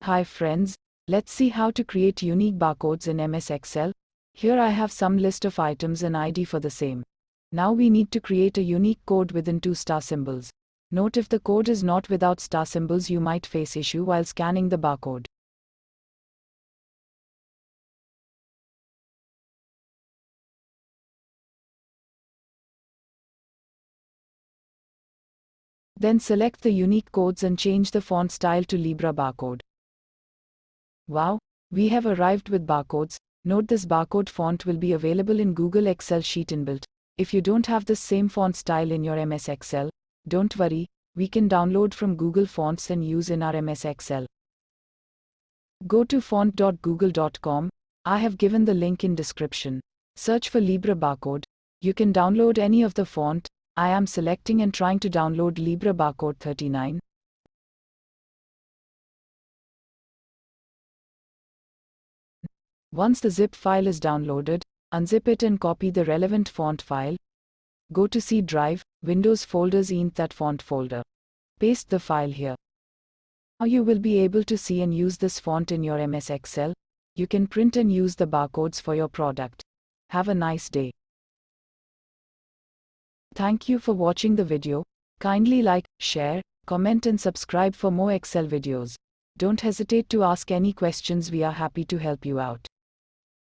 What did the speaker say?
Hi friends, let's see how to create unique barcodes in MS Excel. Here I have some list of items and ID for the same. Now we need to create a unique code within 2 star symbols. Note if the code is not without star symbols, you might face issue while scanning the barcode. Then select the unique codes and change the font style to Libre Barcode. Wow, we have arrived with barcodes. Note this barcode font will be available in Google Excel sheet inbuilt. If you don't have the same font style in your MS Excel, don't worry, we can download from Google Fonts and use in our MS Excel. Go to font.google.com. I have given the link in description. Search for Libre Barcode. You can download any of the font. I am selecting and trying to download Libre Barcode 39. Once the zip file is downloaded, unzip it and copy the relevant font file. Go to C drive, Windows folders in that font folder. Paste the file here. Now you will be able to see and use this font in your MS Excel. You can print and use the barcodes for your product. Have a nice day. Thank you for watching the video. Kindly like, share, comment and subscribe for more Excel videos. Don't hesitate to ask any questions, we are happy to help you out.